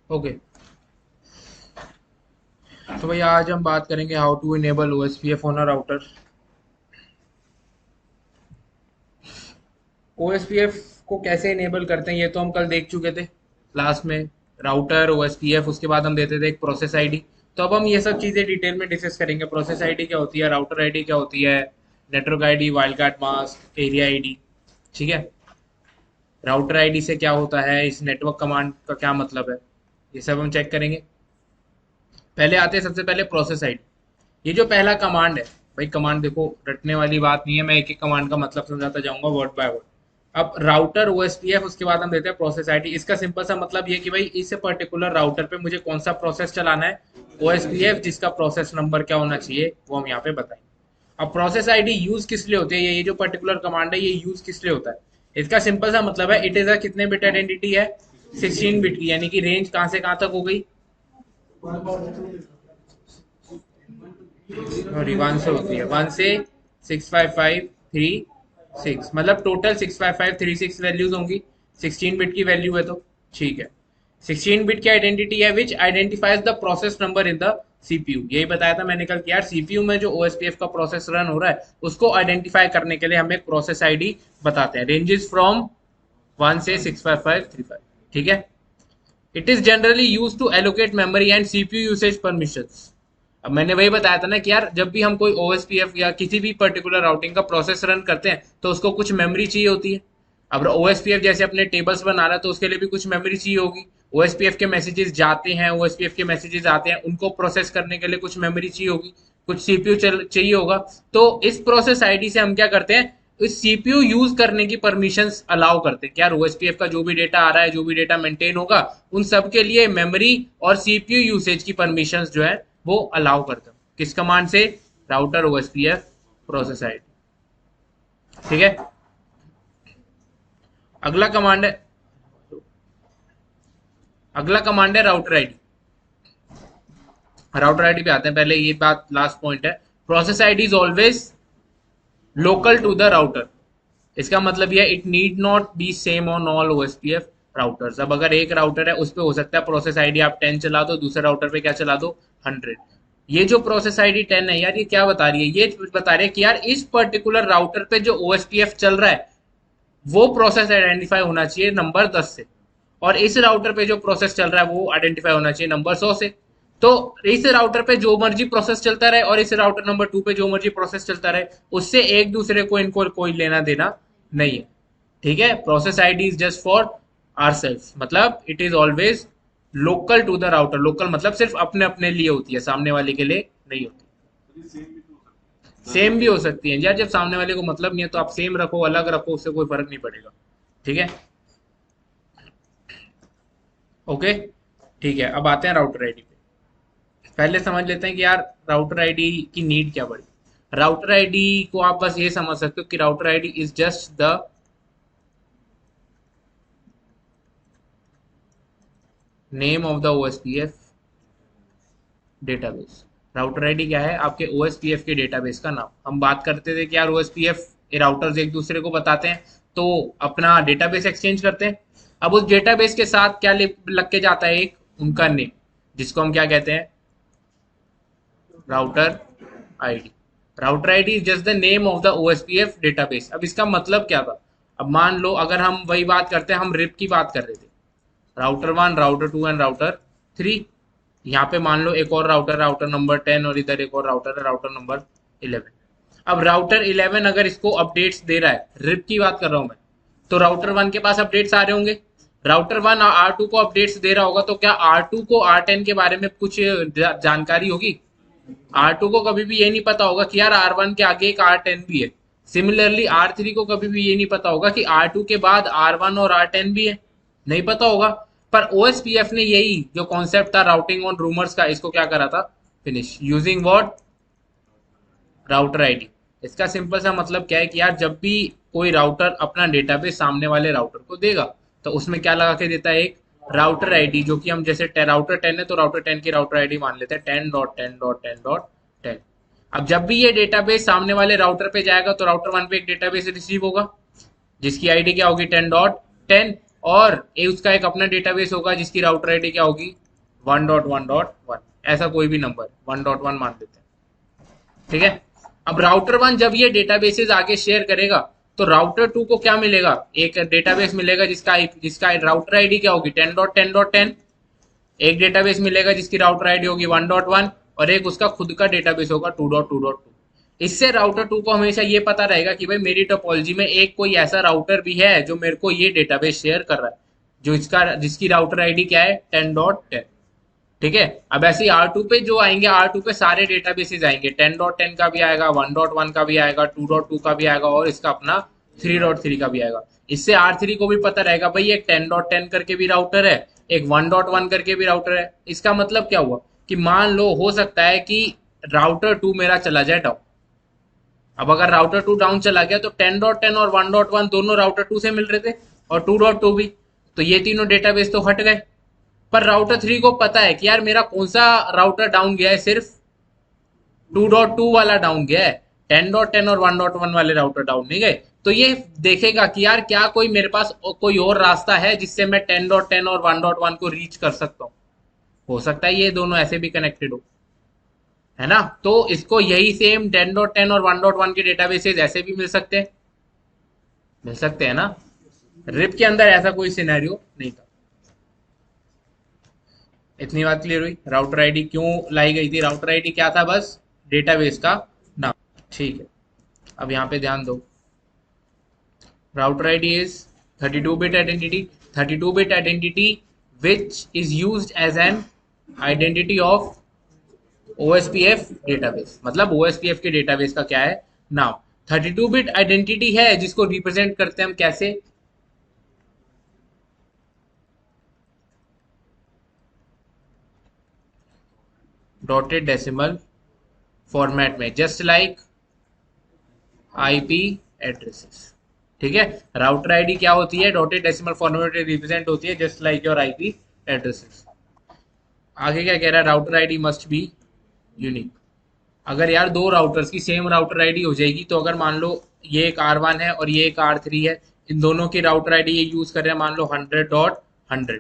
Okay, तो भैया आज हम बात करेंगे how to enable OSPF on a router. OSPF को कैसे इनेबल करते हैं ये तो हम कल देख चुके थे लास्ट में। राउटर, ओएसपीएफ, उसके बाद हम देते थे एक प्रोसेस आईडी। तो अब हम ये सब चीज़ें डिटेल में डिस्कस करेंगे। प्रोसेस आईडी क्या होती है, राउटर आईडी क्या होती है, network ID, wild card mask, area ID. ठीक है, राउटर आईडी से क्या होता है, इस नेटवर्क कमांड का क्या मतलब है, ये सब हम चेक करेंगे। पहले आते हैं सबसे पहले प्रोसेस आईडी। ये जो पहला कमांड है भाई, कमांड देखो रटने वाली बात नहीं है, मैं एक एक कमांड का मतलब समझाता जाऊंगा वर्ड बाय वर्ड। अब राउटर ओएसपीएफ, उसके बाद हम देते हैं प्रोसेस आईडी। इसका सिंपल सा मतलब ये कि भाई इस पर्टिकुलर राउटर पे मुझे कौन सा प्रोसेस चलाना है, ओएसपीएफ जिसका प्रोसेस नंबर क्या होना चाहिए वो हम यहाँ पे बताएंगे। अब प्रोसेस आईडी यूज किस लिए होती है, ये जो पर्टिकुलर कमांड है ये यूज किस लिए होता है, इसका सिंपल सा मतलब है इट इज अ कितने बिट आइडेंटिटी है, 16 बिट की, यानी कि रेंज कहाँ से कहाँ तक हो गई, सॉरी 1 से होती है, 1 से 65536, मतलब टोटल 65536 वैल्यूज होंगी। 16 बिट की वैल्यू है तो ठीक है। 16 बिट की आइडेंटिटी है which identifies the process number in the CPU. यही बताया था मैंने कल कि यार सीपीयू में जो ओएसपीएफ का प्रोसेस रन हो रहा है उसको आइडेंटिफाई करने के लिए हम एक प्रोसेस आईडी बताते हैं, रेंजेस फ्रॉम 1 से 65535। ठीक है, it is generally use to allocate memory and CPU usage permissions. अब मैंने वही बताया था ना कि यार जब भी हम कोई ओएसपीएफ या किसी भी पर्टिकुलर राउटिंग का प्रोसेस रन करते हैं तो उसको कुछ मेमोरी चाहिए होती है। अब ओएसपीएफ जैसे अपने टेबल्स बना रहा है तो उसके लिए भी कुछ मेमोरी चाहिए होगी। ओएसपीएफ के मैसेजेस जाते हैं, ओएसपीएफ के मैसेजेस आते हैं, उनको प्रोसेस करने के लिए कुछ मेमोरी चाहिए होगी, कुछ सीपीयू चाहिए होगा। तो इस प्रोसेस आईडी से हम क्या करते हैं, इस सीपीयू यूज करने की परमिशंस अलाउ करते हैं कि यार ओएसपीएफ का जो भी डेटा आ रहा है, जो भी डेटा मेंटेन होगा, उन सब के लिए मेमोरी और सीपीयू यूसेज की परमिशंस जो है वो अलाउ करते हैं। किस कमांड से, राउटर ओएसपीएफ प्रोसेस आईडी। ठीक है, अगला कमांड है, अगला कमांड है राउटर आईडी। राउटर आईडी पे आते हैं, पहले ये बात लास्ट पॉइंट है, process ID is always local to the router. इसका मतलब यह it need not be same on all OSPF routers. अब अगर एक राउटर है उस पर हो सकता है प्रोसेस आईडी आप 10 चला दो, दूसरे राउटर पे क्या चला दो, 100। ये जो प्रोसेस आईडी 10 है यार, ये क्या बता रही है, ये बता रही है कि यार इस पर्टिकुलर राउटर पे जो ओएसपीएफ चल रहा है वो प्रोसेस आइडेंटिफाई होना चाहिए नंबर 10 से, और इस राउटर पे जो प्रोसेस चल रहा है वो आइडेंटिफाई होना चाहिए नंबर 100 से। तो इस राउटर पे जो मर्जी प्रोसेस चलता रहे और इस राउटर नंबर 2 पे जो मर्जी प्रोसेस चलता रहे, उससे एक दूसरे को इनको कोई लेना देना नहीं है। ठीक है, process ID is just for our self, मतलब it is always local to the router. Local मतलब सिर्फ अपने अपने लिए होती है, सामने वाले के लिए नहीं होती। सेम भी हो सकती है यार, जब सामने वाले को मतलब नहीं है तो आप सेम रखो अलग रखो, उससे कोई फर्क नहीं पड़ेगा। ठीक है, ओके, ठीक है। अब आते हैं राउटर आईडी पे। पहले समझ लेते हैं कि यार राउटर आईडी की नीड क्या पड़ी। राउटर आईडी को आप बस ये समझ सकते हो कि router ID is just the name of the OSPF database. Router ID क्या है, आपके ओएसपीएफ के डेटाबेस का नाम। हम बात करते थे कि यार ओएसपीएफ राउटर्स एक दूसरे को बताते हैं तो अपना डेटाबेस एक्सचेंज करते हैं। अब उस डेटाबेस के साथ क्या लग के जाता है, एक उनका नेम, जिसको हम क्या कहते हैं, router ID. Router ID is just the name of the OSPF database. अब इसका मतलब क्या था, अब मान लो अगर हम वही बात करते हैं, हम रिप की बात कर रहे थे, राउटर 1, राउटर 2 एंड राउटर 3। यहाँ पे मान लो एक और राउटर, राउटर नंबर 10, और इधर एक और राउटर है, राउटर नंबर 11। अब राउटर 11 अगर इसको अपडेट्स दे रहा है, रिप की बात कर रहा हूं मैं, तो राउटर 1 के पास अपडेट्स आ रहे होंगे। राउटर 1 R2 को अपडेट्स दे रहा होगा तो क्या R2 को R10 के बारे में कुछ जानकारी होगी। R2 को कभी भी ये नहीं पता होगा कि यार R1 के आगे एक R10 भी है। सिमिलरली R3 को कभी भी ये नहीं पता होगा कि R2 के बाद R1 और R10 भी है, नहीं पता होगा। पर ओएसपीएफ ने यही जो कॉन्सेप्ट था राउटिंग ऑन रूमर्स का, इसको क्या करा था, finish using what, router ID. इसका सिंपल सा मतलब क्या है कि यार जब भी कोई राउटर अपना डेटाबेस सामने वाले राउटर को देगा तो उसमें क्या लगा के देता है, एक राउटर आईडी, जो कि हम जैसे राउटर 10 है तो राउटर 10 की राउटर आईडी मान लेते हैं 10.10.10.10। अब जब भी ये डेटाबेस सामने वाले राउटर पे जाएगा तो राउटर 1 पे एक डेटाबेस रिसीव होगा जिसकी आईडी क्या होगी, 10.10। और उसका एक अपना डेटाबेस होगा जिसकी राउटर आईडी क्या होगी 1.1.1, ऐसा कोई भी नंबर 1.1 मान लेते हैं, ठीक है। अब राउटर 1 जब ये डेटाबेसेस आगे शेयर करेगा तो राउटर 2 को क्या मिलेगा, एक डेटाबेस मिलेगा जिसका राउटर आईडी क्या होगी 10.10.10, एक डेटाबेस मिलेगा जिसकी राउटर आईडी होगी 1.1 और एक उसका खुद का डेटाबेस होगा 2.2.2। इससे राउटर 2 को हमेशा ये पता रहेगा कि भाई मेरी टोपोलॉजी में एक कोई ऐसा राउटर भी है जो मेरे को ये डेटाबेस शेयर कर रहा है, जो जिसकी राउटर आईडी क्या है 10.10, ठीक है। अब ऐसे ही R2 पे जो आएंगे, R2 पे सारे डेटाबेसेस आएंगे, 10.10 का भी आएगा, 1.1 का भी आएगा, 2.2 का भी आएगा और इसका अपना 3.3 का भी आएगा। इससे R3 को भी पता रहेगा भाई एक 10.10 करके भी राउटर है, एक 1.1 करके भी राउटर है। इसका मतलब क्या हुआ कि मान लो हो सकता है कि राउटर 2 मेरा चला जाए डाउन। अब अगर राउटर 2 डाउन चला गया तो 10.10 और 1.1 दोनों राउटर 2 से मिल रहे थे और 2.2 भी, तो ये तीनों डेटाबेस तो हट गए। पर राउटर 3 को पता है कि यार मेरा कौन सा राउटर डाउन गया है, सिर्फ 2.2 वाला डाउन गया है, 10.10 और 1.1 वाले राउटर डाउन नहीं गए। तो ये देखेगा कि यार क्या कोई मेरे पास कोई और रास्ता है जिससे मैं 10.10 और 1.1 को रीच कर सकता हूं। हो सकता है ये दोनों ऐसे भी कनेक्टेड हो, है ना। तो इसको यही सेम 10.10 और 1.1 के डेटाबेसेस ऐसे भी मिल सकते हैं ना। रिप के अंदर ऐसा कोई सिनेरियो नहीं था। इतनी बात क्लियर हुई। राउटर आईडी क्यों लाई गई थी, राउटर आईडी क्या था, बस डेटाबेस का नाम, ठीक है। अब यहां पे ध्यान दो, router ID is 32-bit identity, 32-bit identity which is used as an identity of OSPF database. मतलब OSPF के डेटाबेस का क्या है नाम, 32-bit आइडेंटिटी है जिसको रिप्रेजेंट करते हैं हम कैसे, डॉटेड डेसिमल फॉर्मेट में, जस्ट लाइक IP एड्रेसेस, ठीक है। राउटर आईडी क्या होती है, डॉटेड डेसिमल फॉर्मेट में रिप्रेजेंट होती है just like your IP addresses. आगे क्या कह रहा है, router ID must be unique. अगर यार दो राउटर्स की सेम राउटर आईडी हो जाएगी, तो अगर मान लो ये एक R1 है और ये एक R3 है, इन दोनों की राउटर आईडी ये यूज कर रहे हैं मान लो 100.100,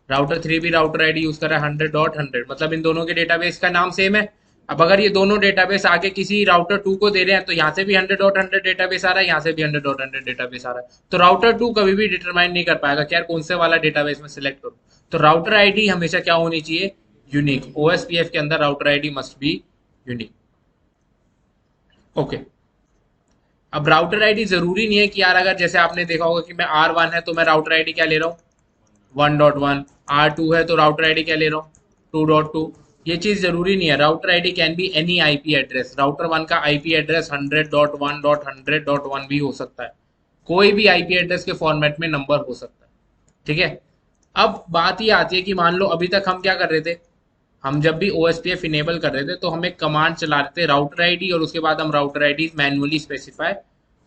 राउटर 3 भी राउटर आईडी यूज कर रहा है 100.100, मतलब इन दोनों के डेटाबेस का नाम सेम है। अब अगर ये दोनों डेटाबेस आगे किसी राउटर 2 को दे रहे हैं तो यहाँ से भी 100.100 डेटाबेस आ रहा है, यहाँ से भी 100.100 डेटाबेस आ रहा है, तो राउटर 2 कभी भी डिटरमाइन नहीं कर पाएगा कि यार कौन से वाला डेटाबेस में सिलेक्ट करूँ। तो राउटर आईडी हमेशा क्या होनी चाहिए, यूनिक। OSPF के अंदर router ID must be unique, okay. अब राउटर आईडी जरूरी नहीं है कि यार अगर जैसे आपने देखा होगा कि मैं R1 है तो मैं राउटर आईडी क्या ले रहा हूँ 1.1, R2 है तो राउटर आईडी क्या ले रहा हूँ 2.2, ये चीज जरूरी नहीं है। Router ID can be any IP address. Router 1 का IP एड्रेस 100.1.100.1 भी हो सकता है, कोई भी IP एड्रेस के फॉर्मेट में नंबर हो सकता है, ठीक है। अब बात ये आती है कि मान लो अभी तक हम क्या कर रहे थे, हम जब भी OSPF इनेबल कर रहे थे तो हम एक कमांड चला रहे थे राउटर आईडी, और उसके बाद हम राउटर आईडी मैन्युअली स्पेसिफाई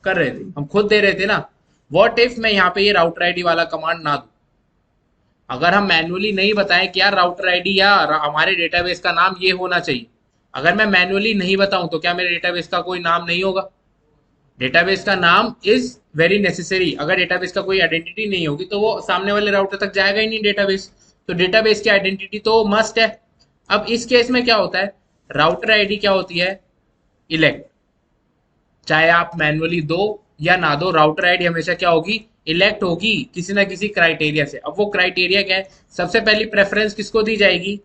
कर रहे थे, हम खुद दे रहे थे ना। व्हाट इफ मैं यहाँ पे ये राउटर आईडी वाला कमांड ना दूं, अगर हम मैन्युअली नहीं बताएं कि यार राउटर आईडी या हमारे डेटाबेस का नाम ये होना चाहिए, अगर मैं मैन्युअली नहीं बताऊं तो क्या मेरे डेटाबेस का कोई नाम नहीं होगा। डेटाबेस का नाम इज वेरी नेसेसरी। अगर डेटाबेस का कोई आइडेंटिटी नहीं होगी तो वो सामने वाले राउटर तक जाएगा ही नहीं डेटाबेस, तो डेटाबेस की आइडेंटिटी तो मस्ट है। अब इस केस में क्या होता है, राउटर आईडी क्या होती है, इलेक्ट। चाहे आप मैन्युअली दो या ना दो, राउटर आईडी हमेशा क्या होगी, इलेक्ट होगी किसी ना किसी क्राइटेरिया से। अब वो क्राइटेरिया क्या है, सबसे पहली प्रेफरेंस किसको दी जाएगी,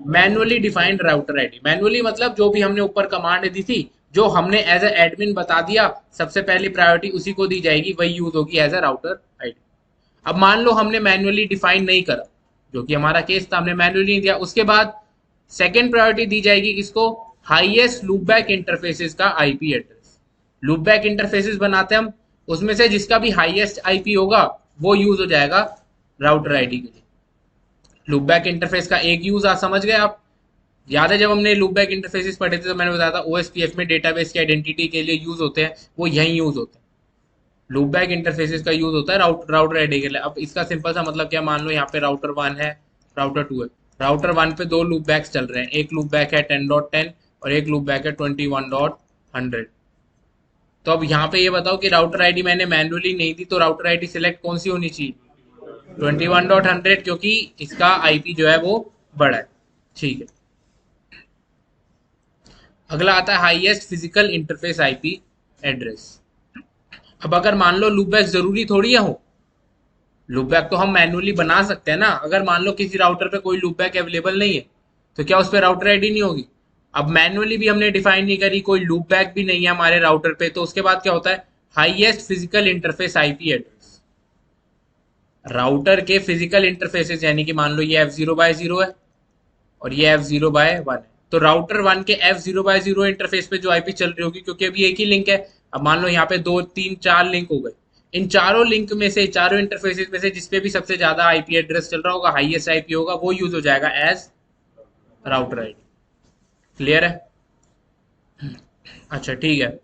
manually defined router ID. Manually मतलब जो भी हमने ऊपर कमांड दी थी, जो हमने एज ए एडमिन बता दिया, सबसे पहली प्रायोरिटी उसी को दी जाएगी, वही यूज होगी एज ए राउटर आईडी। अब मान लो हमने मैन्युअली डिफाइन नहीं करा, जो कि हमारा केस था, हमने मैन्युअली नहीं दिया, उसके बाद सेकेंड प्रायोरिटी दी जाएगी किसको, हाईएस्ट लूपबैक इंटरफेसेस का IP एड्रेस। लूपबैक इंटरफेसेस बनाते हैं हम, उसमें से जिसका भी हाईएस्ट IP होगा वो यूज हो जाएगा राउटर आईडी के लिए। लूपबैक इंटरफेस का एक यूज आप समझ गए आप, याद है जब हमने लूपबैक इंटरफेसेस पढ़े थे तो मैंने बताया था OSPF में डेटाबेस की आइडेंटिटी के लिए यूज होते हैं, वो यही यूज होते हैं। लूपबैक इंटरफेसेस का यूज होता है राउटर आईडी के लिए। अब इसका सिंपल सा मतलब क्या, मान लो यहाँ पे राउटर 1 है, राउटर 2 है। राउटर 1 पे दो लूप बैक्स चल रहे हैं, एक लूप बैक है 10.10 और एक लूप बैक है 21.100। तो अब यहाँ पे ये बताओ कि राउटर आईडी मैंने मैन्युअली नहीं दी, तो राउटर आईडी सिलेक्ट कौन सी होनी चाहिए, 21.100 क्योंकि इसका आईपी जो है वो बड़ा है। ठीक है, अगला आता है highest physical interface IP address. अब अगर मान लो लूपबैक जरूरी थोड़ी है हो, लूपबैक तो हम मैन्युअली बना सकते हैं ना। अगर मान लो किसी राउटर पे कोई लूपबैक अवेलेबल नहीं है तो क्या उस पर राउटर आईडी नहीं होगी? अब मैन्युअली भी हमने डिफाइन नहीं करी, कोई लूपबैक भी नहीं है हमारे राउटर पे, तो उसके बाद क्या होता है? Highest physical interface IP address. Router के फिजिकल इंटरफेसेस, यानी कि मान लो ये F0/0 है और ये F0/1 है, तो राउटर 1 के F0/0 इंटरफेस पे जो आईपी चल रही होगी, क्योंकि अभी एक ही लिंक है। अब मान लो यहाँ पे 2 3 4 लिंक हो गए, इन चारों लिंक में से, चारों इंटरफेसेस में से जिसपे भी सबसे ज्यादा आईपी एड्रेस चल रहा होगा, हाईएस्ट आईपी होगा, वो यूज हो जाएगा एज राउटर आईडी। क्लियर है? अच्छा ठीक है।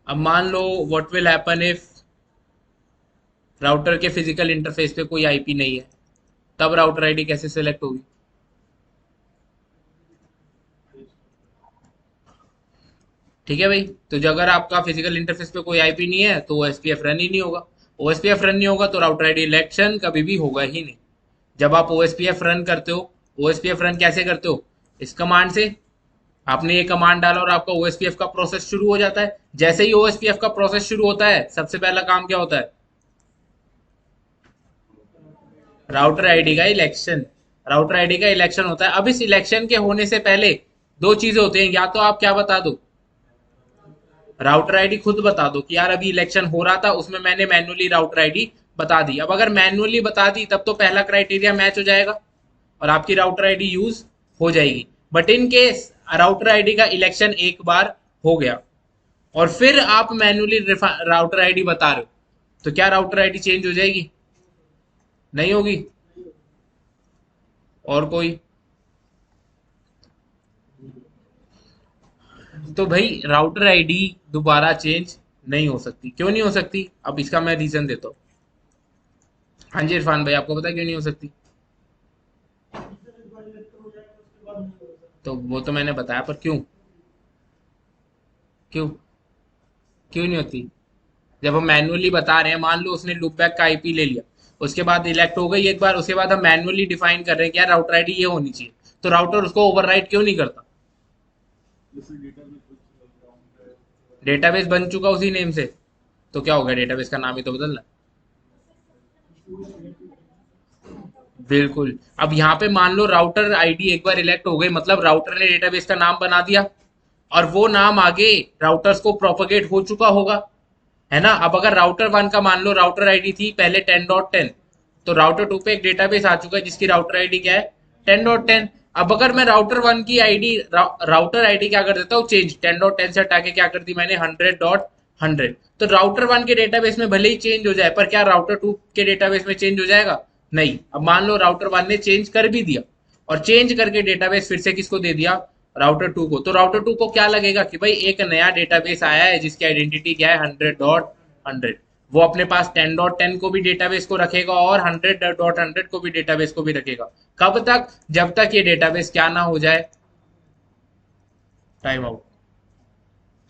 अब मान लो what will happen if router के फिजिकल इंटरफेस पे कोई आईपी नहीं है, तब राउटर आईडी कैसे सिलेक्ट होगी? ठीक है भाई, तो जो अगर आपका फिजिकल इंटरफेस पे कोई आईपी नहीं है तो ओएसपीएफ रन ही नहीं होगा। ओएसपीएफ रन नहीं होगा तो राउटर आईडी इलेक्शन कभी भी होगा ही नहीं। जब आप ओएसपीएफ रन करते हो, ओएसपीएफ रन कैसे करते हो? इस कमांड से। आपने ये कमांड डाला और आपका ओएसपीएफ का प्रोसेस शुरू हो जाता है। जैसे ही ओएसपीएफ का प्रोसेस शुरू होता है, सबसे पहला काम क्या होता है? राउटर आईडी का इलेक्शन। राउटर आईडी का इलेक्शन होता है। अब इस इलेक्शन के होने से पहले दो चीजें होती हैं, या तो आप क्या बता दो, राउटर आईडी खुद बता दो कि यार अभी इलेक्शन हो रहा था, उसमें मैंने मैन्युअली राउटर आईडी बता दी। अब अगर मैन्युअली बता दी तब तो पहला क्राइटेरिया मैच हो जाएगा और आपकी राउटर आईडी यूज हो जाएगी। But in case router ID का इलेक्शन एक बार हो गया और फिर आप मैन्युअली राउटर आईडी बता रहे हो, तो क्या राउटर आईडी चेंज हो जाएगी? नहीं होगी। और कोई? तो भाई राउटर आईडी दोबारा चेंज नहीं हो सकती। क्यों नहीं हो सकती? अब इसका मैं रीजन देता हूँ। हाँ जी इरफान भाई, आपको पता है क्यों नहीं हो सकती? तो वो तो मैंने बताया, पर क्यों? क्यों? क्यों नहीं होती? जब हम मैन्युअली बता रहे हैं, मान लो उसने लूपबैक का आईपी ले लिया, उसके बाद इलेक्ट हो गई एक बार, उसके बाद हम मैन्युअली डिफाइन कर रहे हैं कि यार राउटर आईडी ये होनी चाहिए, तो राउटर उसको ओवरराइट क्यों नहीं करता? डेटाबेस बन चुका उसी नेम से, तो क्या हो गया? डेटाबेस का नाम ही तो बदलना। बिल्कुल। अब यहाँ पे मान लो राउटर आईडी एक बार इलेक्ट हो गई, मतलब राउटर ने डेटाबेस का नाम बना दिया और वो नाम आगे राउटर्स को प्रोपोगेट हो चुका होगा, है ना। अब अगर राउटर 1 का मान लो राउटर आईडी थी पहले 10.10, तो राउटर 2 पे एक डेटाबेस आ चुका है जिसकी राउटर आईडी क्या है? 10.10। अब अगर मैं राउटर 1 की आईडी, राउटर आईडी क्या कर देता हूँ चेंज, 10.10 से हटा के क्या कर दी मैंने? 100.100। तो राउटर 1 के डेटाबेस में भले ही चेंज हो जाए, पर क्या राउटर 2 के डेटाबेस में चेंज हो जाएगा? नहीं। अब मान लो राउटर 1 ने चेंज कर भी दिया और चेंज करके डेटाबेस फिर से किसको दे दिया? राउटर 2 को। तो राउटर 2 को क्या लगेगा कि भाई एक नया डेटाबेस आया है जिसकी आइडेंटिटी क्या है? 100.100। वो अपने पास 10.10 को भी डेटाबेस को रखेगा और 100.100 को भी डेटाबेस को भी रखेगा। कब तक? जब तक ये डेटाबेस क्या ना हो जाए? Time out.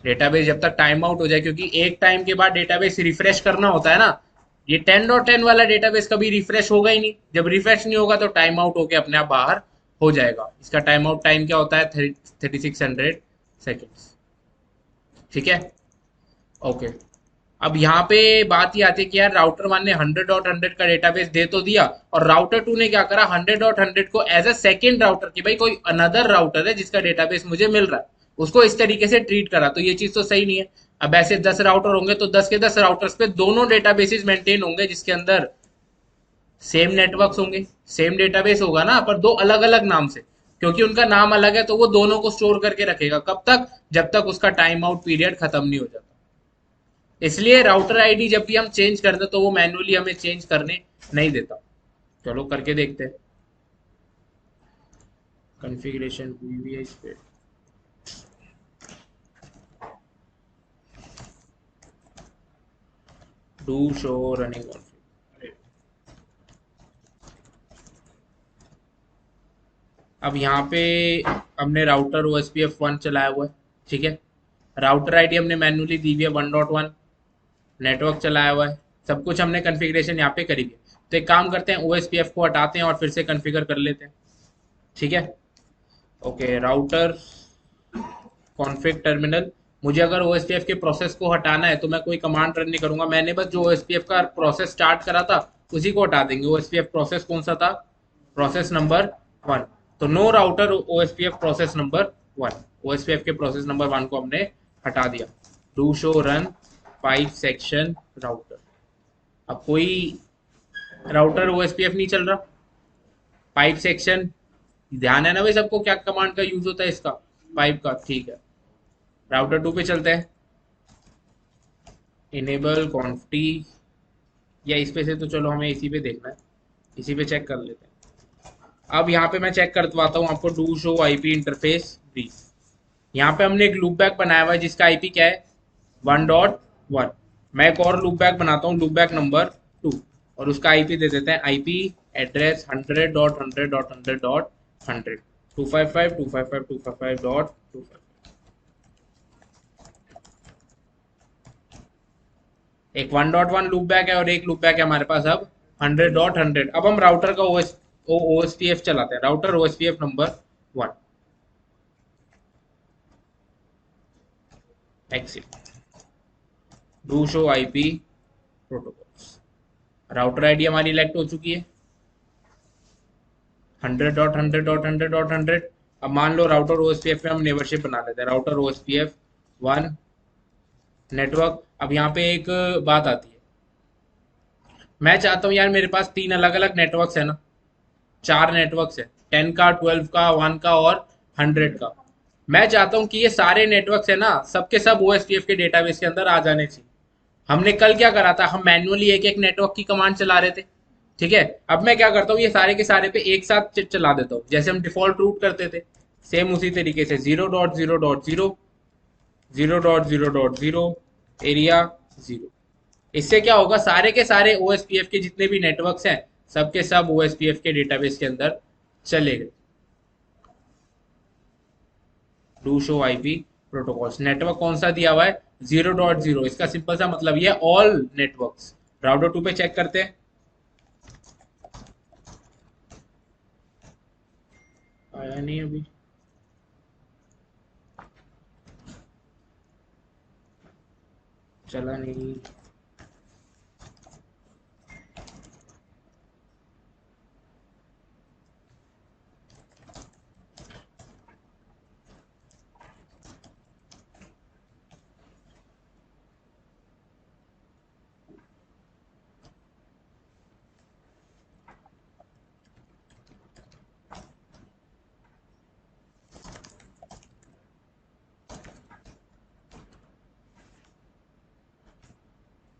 डेटाबेस जब तक टाइम आउट हो जाए, क्योंकि एक टाइम के बाद डेटाबेस रिफ्रेश करना होता है ना। ये 10.10 वाला डेटाबेस कभी रिफ्रेश होगा ही नहीं। जब रिफ्रेश नहीं होगा तो टाइम आउट होके अपने आप बाहर हो जाएगा। इसका टाइम आउट टाइम क्या होता है? 3600 सेकेंड्स। ठीक है, ओके। अब यहाँ पे बात ही आती है कि यार राउटर 1 ने 100.100 का डेटाबेस दे तो दिया, और राउटर 2 ने क्या करा? 100.100 को एज अ सेकेंड राउटर की, भाई कोई अनदर राउटर है जिसका डेटाबेस मुझे मिल रहा है, उसको इस तरीके से ट्रीट करा, तो ये चीज तो सही नहीं है। अब ऐसे 10 राउटर होंगे तो 10 के 10 राउटर्स पे दोनों डेटाबेसेस मेंटेन होंगे जिसके अंदर सेम नेटवर्क्स होंगे, सेम डेटाबेस होगा ना, पर दो अलग अलग नाम से। क्योंकि उनका नाम अलग है तो वो दोनों को स्टोर करके रखेगा। कब तक? जब तक उसका टाइम आउट पीरियड खत्म नहीं हो जाता। इसलिए राउटर आईडी जब भी हम चेंज करते तो वो मैन्युअली हमें चेंज करने नहीं देता। चलो करके देखते हैं। कॉन्फ़िगरेशन हुई भी है इस पे। Do show running config. अब यहाँ पे हमने राउटर OSPF 1 चलाया हुआ है, ठीक है। राउटर आईडी हमने मैन्युअली दी हुई है 1.1। नेटवर्क चलाया हुआ है, सब कुछ हमने कॉन्फ़िगरेशन यहाँ पे करी है। तो एक काम करते हैं, ओएसपीएफ को हटाते हैं और फिर से कॉन्फ़िगर कर लेते हैं। ठीक है, ओके, राउटर कॉन्फ़िग टर्मिनल। मुझे अगर ओएसपीएफ के प्रोसेस को हटाना है तो मैं कोई कमांड रन नहीं करूंगा, मैंने बस जो ओएसपीएफ का प्रोसेस स्टार्ट करा था उसी को हटा देंगे। ओएसपीएफ प्रोसेस कौन सा था? Process number 1। तो no router OSPF process number 1, OSPF के प्रोसेस नंबर 1 को हमने हटा दिया। Do show run pipe section router. अब कोई राउटर ओएसपीएफ नहीं चल रहा, पाइप सेक्शन। ध्यान है ना भाई सबको क्या कमांड का यूज होता है इसका? पाइप का। ठीक है, राउटर 2 पे चलते हैं। इनेबल क्वांटिटी, या इस पे से तो चलो हमें इसी पे देखना है, इसी पे चेक कर लेते हैं। अब यहाँ पे मैं चेक करवाता हूँ आपको, do show IP interface brief. यहाँ पे हमने एक लूप बैक बनाया हुआ है जिसका आईपी क्या है? 1.1। मैं एक और लूप बैक बनाता हूँ, लूप बैक नंबर 2, और उसका आईपी दे देते हैं आईपी एड्रेस 100.100.100.100 255.255.255.255। एक 1.1 लूप बैक है और एक लूप बैक है हमारे पास अब 100.100। अब हम राउटर का ओएसपीएफ चलाते हैं, router OSPF number 1 exit do show IP protocols. Router ID हमारी इलेक्ट हो चुकी है 100.100.100.100। अब मान लो राउटर ओएसपीएफ में हम नेबरशिप बना लेते हैं, राउटर ओएसपीएफ 1 नेटवर्क। अब यहाँ पे एक बात आती है, मैं चाहता हूँ यार मेरे पास 3 अलग अलग नेटवर्क्स है ना, 4 नेटवर्क्स है, 10 का, 12 का, 1 का और 100 का। मैं चाहता हूँ कि ये सारे नेटवर्क्स है ना, सबके सब ओएसपीएफ के डेटाबेस के अंदर आ जाने चाहिए। हमने कल क्या करा था, हम मैन्युअली एक एक नेटवर्क की कमांड चला रहे थे। ठीक है, अब मैं क्या करता हूँ, ये सारे के सारे पे एक साथ चला देता हूँ, जैसे हम डिफॉल्ट रूट करते थे सेम उसी तरीके से 0.0.0 0.0.0 एरिया 0। इससे क्या होगा, सारे के सारे ओएसपीएफ के जितने भी नेटवर्क्स हैं सबके सब ओएसपीएफ के डेटाबेस के अंदर चले गए। Do show IP protocols, network कौन सा दिया हुआ है? 0.0। इसका सिंपल सा मतलब ये ऑल नेटवर्क्स। राउटर 2 पे चेक करते हैं, आया नहीं अभी। चला नहीं।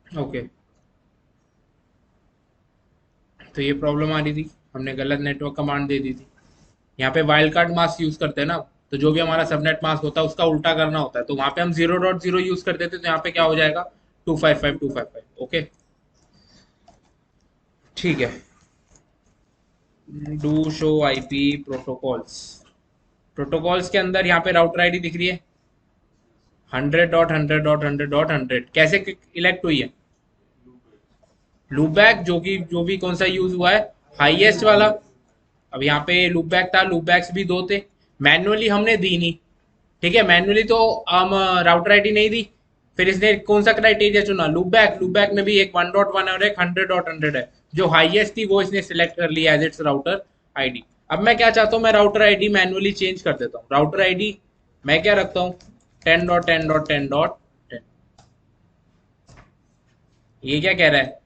ओके, तो ये प्रॉब्लम आ रही थी, हमने गलत नेटवर्क कमांड दे दी थी। यहाँ पे वाइल्ड कार्ड मास्क यूज करते हैं ना, तो जो भी हमारा सबनेट मास्क होता है उसका उल्टा करना होता है, तो वहां पे हम 0.0 यूज कर देते, तो यहाँ पे क्या हो जाएगा? 255.255। ओके, ठीक है। Do show IP protocols, protocols के अंदर यहाँ पे राउटर आईडी दिख रही है 100.100.100.100। कैसे इलेक्ट हुई है? लूपबैक, जो भी कौन सा यूज हुआ है? हाईएस्ट वाला। अब यहाँ पे लूपबैक था, लूपबैक्स भी 2 थे, मैन्युअली हमने दी नहीं। ठीक है, मैन्युअली तो हम राउटर आईडी नहीं दी, फिर इसने कौन सा क्राइटेरिया चुना? लूपबैक। लूपबैक में भी एक 1.1 और एक 100.100 है, जो हाईएस्ट थी वो इसने सिलेक्ट कर लिया एज इट्स राउटर आईडी। अब मैं क्या चाहता हूँ, मैं राउटर आईडी मैन्युअली चेंज कर देता हूँ। राउटर आईडी मैं क्या रखता हूँ? 10.10.10.10। ये क्या कह रहा है?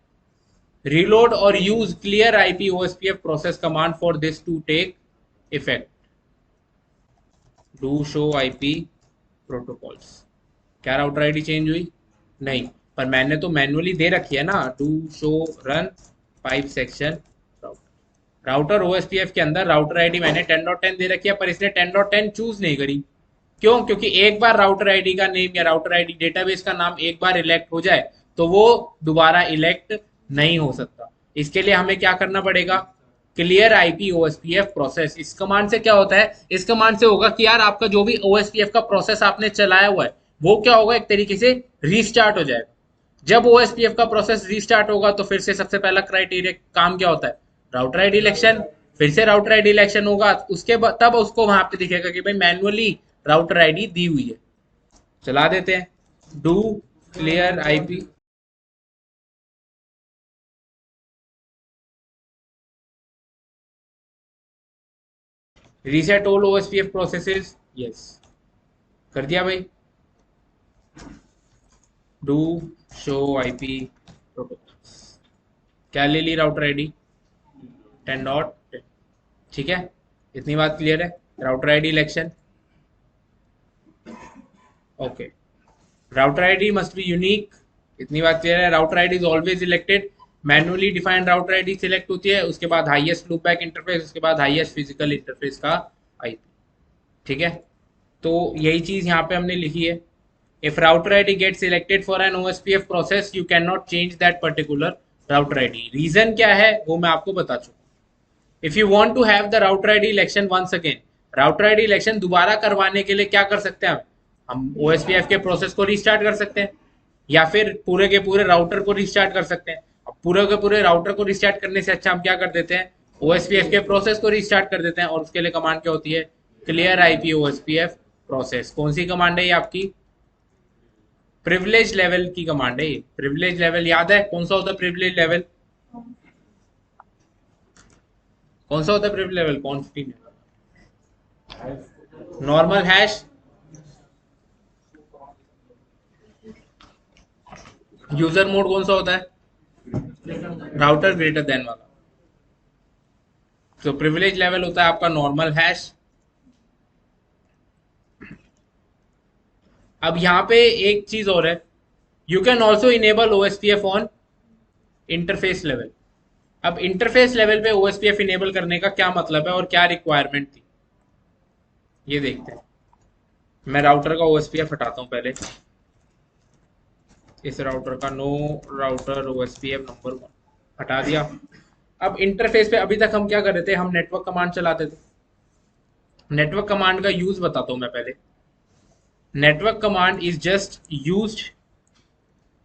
reload or use clear IP OSPF process command for this to take effect. Do show IP protocols। क्या राउटर आईडी चेंज हुई? नहीं, पर मैंने तो मैन्युअली दे रखी है ना, do show run pipe section router. Router OSPF के अंदर राउटर आईडी मैंने 10.10 दे रखी है, पर इसने 10.10 चूज नहीं करी। क्यों? क्योंकि एक बार राउटर आईडी का नेम या राउटर आईडी डेटाबेस का नाम एक बार इलेक्ट हो जाए तो वो दोबारा इलेक्ट नहीं हो सकता। इसके लिए हमें क्या करना पड़ेगा? Clear IP OSPF process. इस कमांड से क्या होता है? इस कमांड से होगा कि यार आपका जो भी ओएसपीएफ का प्रोसेस आपने चलाया हुआ है वो क्या होगा, एक तरीके से रीस्टार्ट हो जाएगा। जब ओएसपीएफ का प्रोसेस रीस्टार्ट होगा तो फिर से सबसे पहला क्राइटेरिया काम क्या होता है, राउटर आईडी इलेक्शन। फिर से राउटर आईडी इलेक्शन होगा, तब उसको वहां पे दिखेगा कि भाई मैनुअली राउटर आईडी दी हुई है। चला देते हैं do clear IP. Reset all OSPF processes, yes कर दिया भाई। डू शो आईपी प्रोटोकॉल्स, क्या ले ली राउटर आईडी 10.10। ठीक है, इतनी बात क्लियर है। Router ID election, okay. Router ID must be unique, इतनी बात क्लियर है। Router ID is always elected, manually defined router ID select होती है, उसके बाद हाईएस्ट लूपबैक इंटरफेस, उसके बाद हाईएस्ट फिजिकल इंटरफेस का आईपी। ठीक है, तो यही चीज यहाँ पे हमने लिखी है। If router ID get selected for an OSPF process you can not change that particular router ID. Reason क्या है वो मैं आपको बता चुका। If you want to have the router ID election once again, router ID election दोबारा करवाने के लिए क्या कर सकते हैं हम ओएसपीएफ के प्रोसेस को रीस्टार्ट कर सकते हैं, या फिर पूरे के पूरे राउटर को रीस्टार्ट कर सकते हैं। अब पूरे के पूरे राउटर को रीस्टार्ट करने से अच्छा हम क्या कर देते हैं, ओएसपीएफ के प्रोसेस को रीस्टार्ट कर देते हैं। और उसके लिए कमांड क्या होती है, क्लियर आईपी ओएसपीएफ प्रोसेस। कौन सी कमांड है ये आपकी, प्रिविलेज लेवल की कमांड है ये। प्रिविलेज लेवल याद है कौन सा होता है, प्रिविलेज लेवल कौन सा होता है, प्रिविलेज लेवल कौन सी, नॉर्मल हैश, यूजर मोड कौन सा होता है, राउटर ग्रेटर देन वाला। तो प्रिविलेज लेवल होता है आपका नॉर्मल हैश। अब यहाँ पे एक चीज और है, you can also enable OSPF on interface level. अब इंटरफेस लेवल पे ओएसपीएफ इनेबल करने का क्या मतलब है और क्या रिक्वायरमेंट थी, ये देखते हैं। मैं राउटर का ओएसपीएफ हटाता हूं पहले, इस राउटर का नो राउटर ओएसपीएफ नंबर 1 हटा दिया। अब इंटरफेस पे अभी तक हम क्या कर रहे थे, हम नेटवर्क कमांड चलाते थे। नेटवर्क कमांड का यूज बताता हूं मैं पहले। Network command is just used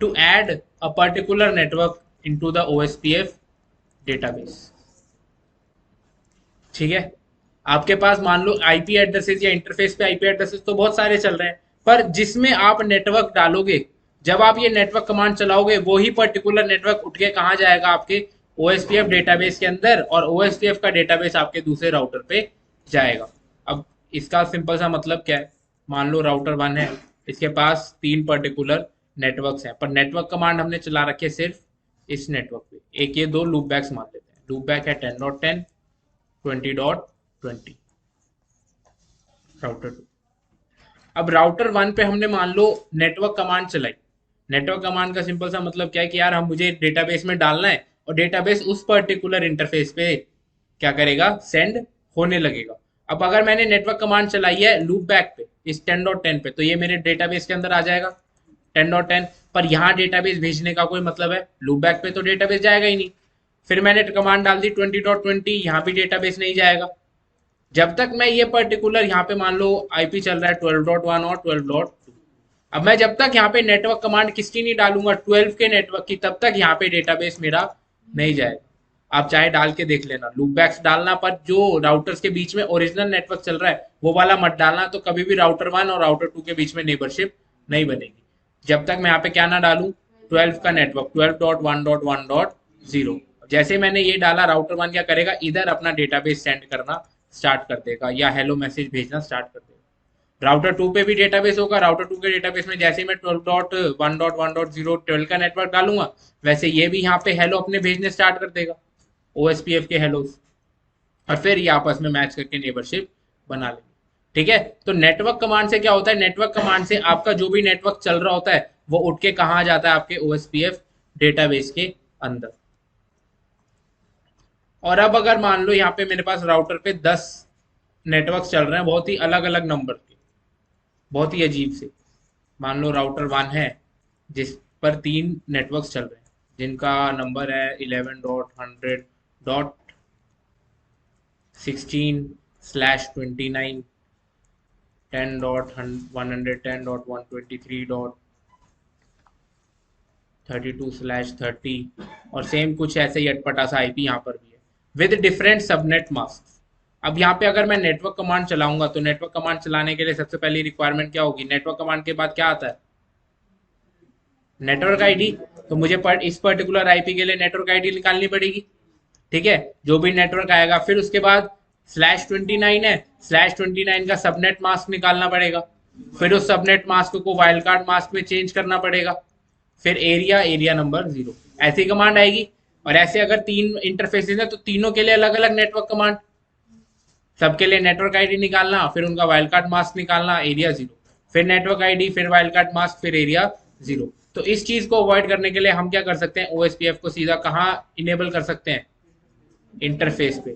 to add a particular network into the OSPF database। ठीक है, आपके पास मान लो आईपी एड्रेसेस या इंटरफेस पे आईपी एड्रेसेस तो बहुत सारे चल रहे हैं, पर जिसमें आप नेटवर्क डालोगे, जब आप ये नेटवर्क कमांड चलाओगे वो ही पर्टिकुलर नेटवर्क उठ के कहाँ जाएगा, आपके ओएसपीएफ डेटाबेस के अंदर, और ओएसपीएफ का डेटाबेस आपके दूसरे राउटर पे जाएगा। अब इसका सिंपल सा मतलब क्या है, मान लो राउटर 1 है, इसके पास 3 पर्टिकुलर नेटवर्क्स हैं, पर नेटवर्क कमांड हमने चला रखी है सिर्फ इस नेटवर्क पे। एक ये 2 लूप बैक्स मान लेते हैं, लूप बैक है 10.10 20.20 राउटर 2। अब राउटर 1 पे हमने मान लो नेटवर्क कमांड चलाई। नेटवर्क कमांड का सिंपल सा मतलब क्या है कि यार हम मुझे डेटाबेस में डालना है, और डेटाबेस उस पर्टिकुलर इंटरफेस पे क्या करेगा, सेंड होने लगेगा। अब अगर मैंने नेटवर्क कमांड चलाई है लूप बैक पे इस 10.10 पे, तो ये मेरे डेटाबेस के अंदर आ जाएगा 10.10 पर। यहाँ डेटाबेस भेजने का कोई मतलब है, लूप बैक पे तो डेटाबेस जाएगा ही नहीं। फिर मैंने कमांड डाल दी 20.20, यहाँ भी डेटाबेस नहीं जाएगा। जब तक मैं ये पर्टिकुलर यहाँ पे मान लो आईपी चल रहा है 12.1 और 12.2, अब मैं जब तक यहाँ पे नेटवर्क कमांड किसकी नहीं डालूंगा, 12 के नेटवर्क की, तब तक यहाँ पे डेटाबेस मेरा नहीं जाएगा। आप चाहे डाल के देख लेना, लूप बैक्स डालना, पर जो राउटर्स के बीच में ओरिजिनल नेटवर्क चल रहा है वो वाला मत डालना, तो कभी भी राउटर 1 और राउटर 2 के बीच में नेबरशिप नहीं बनेगी। जब तक मैं यहाँ पे क्या ना डालूं, 12 का नेटवर्क 12.1.1.0। जैसे मैंने ये डाला, राउटर 1 क्या करेगा, इधर अपना डेटाबेस सेंड करना स्टार्ट कर देगा, या हेलो मैसेज भेजना स्टार्ट कर देगा। राउटर 2 पे भी डेटाबेस होगा, राउटर 2 के डेटाबेस में जैसे मैं 12.1.1.0 12 का नेटवर्क डालूंगा, वैसे ये भी यहाँ पे हेलो अपने भेजने स्टार्ट कर देगा, ओएसपीएफ के हेलो, और फिर ये आपस में मैच करके नेबरशिप बना लेंगे। ठीक है, तो नेटवर्क कमांड से क्या होता है, नेटवर्क कमांड से आपका जो भी नेटवर्क चल रहा होता है वो उठ के कहाँ जाता है, आपके ओएसपीएफ डेटाबेस के अंदर। और अब अगर मान लो यहाँ पे मेरे पास राउटर पे 10 नेटवर्क चल रहे हैं, बहुत ही अलग अलग नंबर के, बहुत ही अजीब से। मान लो राउटर 1 है जिस पर 3 नेटवर्क चल रहे हैं, जिनका नंबर है 11.100.16/29 10.110.123. 32/30 और सेम कुछ ऐसे ही अटपटा सा आईपी यहाँ पर भी है विद डिफरेंट सबनेट मास्क। अब यहाँ पे अगर मैं नेटवर्क कमांड चलाऊंगा तो नेटवर्क कमांड चलाने के लिए सबसे पहली रिक्वायरमेंट क्या होगी? नेटवर्क कमांड के बाद क्या आता है? Network ID. तो मुझे इस पर्टिकुलर आईपी के लिए नेटवर्क आईडी निकालनी पड़ेगी। ठीक है, जो भी नेटवर्क आएगा, फिर उसके बाद /29 है, /29 का सबनेट मास्क निकालना पड़ेगा, फिर उस सबनेट मास्क को वाइल्ड कार्ड मास्क में चेंज करना पड़ेगा, फिर एरिया नंबर 0, ऐसी कमांड आएगी। और ऐसे अगर 3 इंटरफेसेस है तो तीनों के लिए अलग अलग नेटवर्क कमांड, सबके लिए नेटवर्क आईडी निकालना, फिर उनका वाइल्ड कार्ड मास्क निकालना, एरिया 0, फिर नेटवर्क आईडी, फिर वाइल्ड कार्ड मास्क, फिर एरिया 0। तो इस चीज को अवॉइड करने के लिए हम क्या कर सकते हैं? ओएसपीएफ को सीधा कहाँ इनेबल कर सकते हैं? इंटरफेस पे।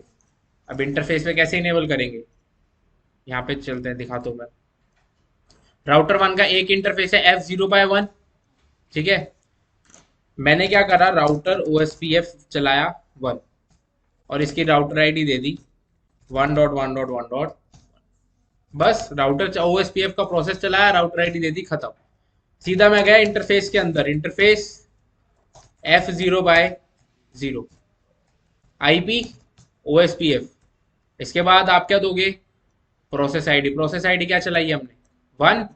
अब इंटरफेस पे कैसे इनेबल करेंगे? यहाँ पे चलते हैं, दिखाता हूं मैं। राउटर 1 का एक इंटरफेस है F0/1। ठीक है, मैंने क्या करा, राउटर ओएसपीएफ चलाया 1 और इसकी राउटर आईडी दे दी 1.1.1. बस राउटर ओएसपीएफ का प्रोसेस चलाया, राउटर आईडी दे दी, खत्म। सीधा मैं गया इंटरफेस के अंदर, इंटरफेस F0/0 आईपी ओएसपीएफ। इसके बाद आप क्या दोगे? Process ID. प्रोसेस आईडी क्या चलाई है हमने? 1,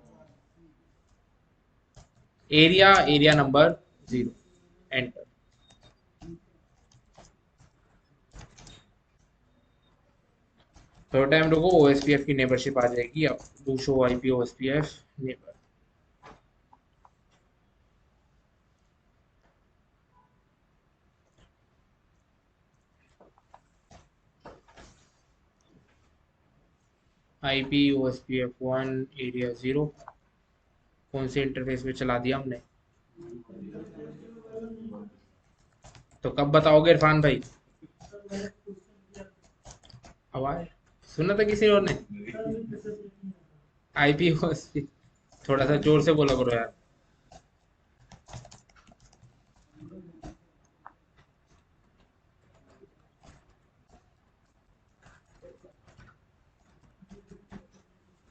एरिया नंबर 0, एंटर। थोड़ा टाइम रुको, ओएसपीएफ की नेबरशिप आ जाएगी। अब do show IP OSPF neighbour. IP OSPF 1 area 0। कौन से इंटरफेस पे चला दिया हमने? तो कब बताओगे इरफान भाई? आवाज सुना था किसी और ने? आईपी ओएसपी, थोड़ा सा जोर से बोला करो यार।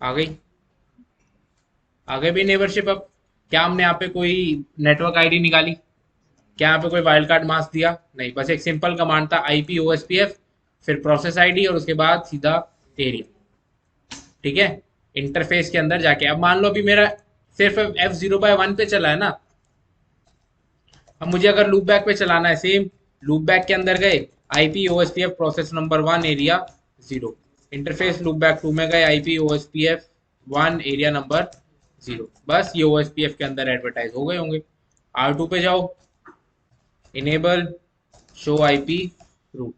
आ गई भी नेबरशिप। अब क्या हमने यहाँ पे कोई नेटवर्क आईडी निकाली? क्या यहाँ पे कोई वाइल्ड कार्ड मास्क दिया? नहीं, बस एक सिंपल कमांड था आईपी ओएसपीएफ, फिर प्रोसेस आईडी और उसके बाद सीधा एरिया। ठीक है, इंटरफेस के अंदर जाके अब मान लो अभी मेरा सिर्फ F0/1 पे चला है ना। अब मुझे अगर लूप बैक पे चलाना है, सेम लूप बैक के अंदर गए, IP OSPF process number 1 area 0, interface loop back 2 में गए, आईपी ओएसपीएफ 1 एरिया नंबर 0। बस ये ओएसपीएफ के अंदर एडवर्टाइज हो गए होंगे। R2 पे जाओ, इनेबल शो आईपी रूट।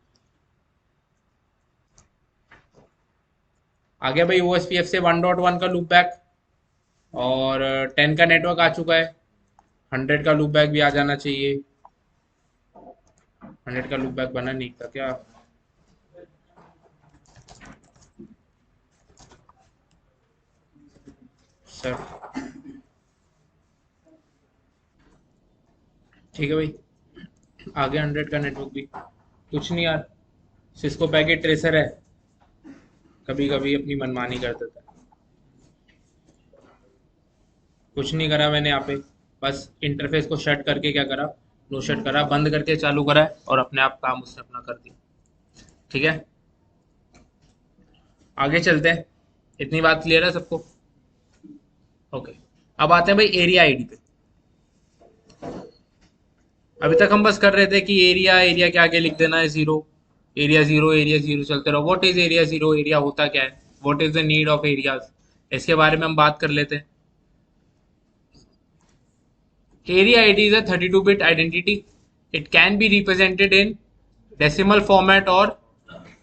आ गया भाई ओएसपीएफ से 1.1 का लूप बैक, और 10 का नेटवर्क आ चुका है। 100 का लूप बैक भी आ जाना चाहिए। 100 का लूप बैक बना नहीं था क्या? सर ठीक है भाई, आ गया 100 का नेटवर्क भी। कुछ नहीं यार, सिस्को पैकेट ट्रेसर है, कभी कभी अपनी मनमानी कर देता है। कुछ नहीं करा मैंने यहाँ पे, बस इंटरफेस को शट करके क्या करा, नो शट करा, बंद करके चालू करा है और अपने आप काम उसने अपना कर दिया। ठीक है, आगे चलते हैं। इतनी बात क्लियर है सबको? ओके, अब आते हैं भाई एरिया आईडी पे। अभी तक हम बस कर रहे थे कि एरिया के आगे लिख देना है 0, एरिया 0 चलते रहो। What is area 0? एरिया होता क्या है? What is the need of areas? इसके बारे में हम बात कर लेते हैं। Area ID is a 32-bit identity. It can be represented in decimal format or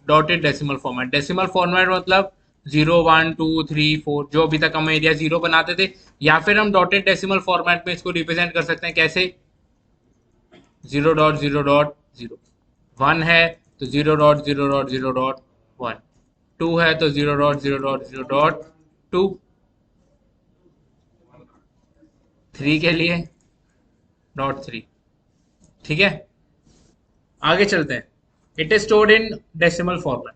dotted decimal format. Decimal format मतलब 0, 1, 2, 3, 4, जो अभी तक हम एरिया 0 बनाते थे, या फिर हम डॉटेड डेसिमल फॉर्मेट में इसको रिप्रेजेंट कर सकते हैं। कैसे? 0.0.0, 1 है तो 0.0.0.1, 2 है तो 0.0.0.2, 3 के लिए .3। ठीक है, आगे चलते हैं। It is stored in decimal format.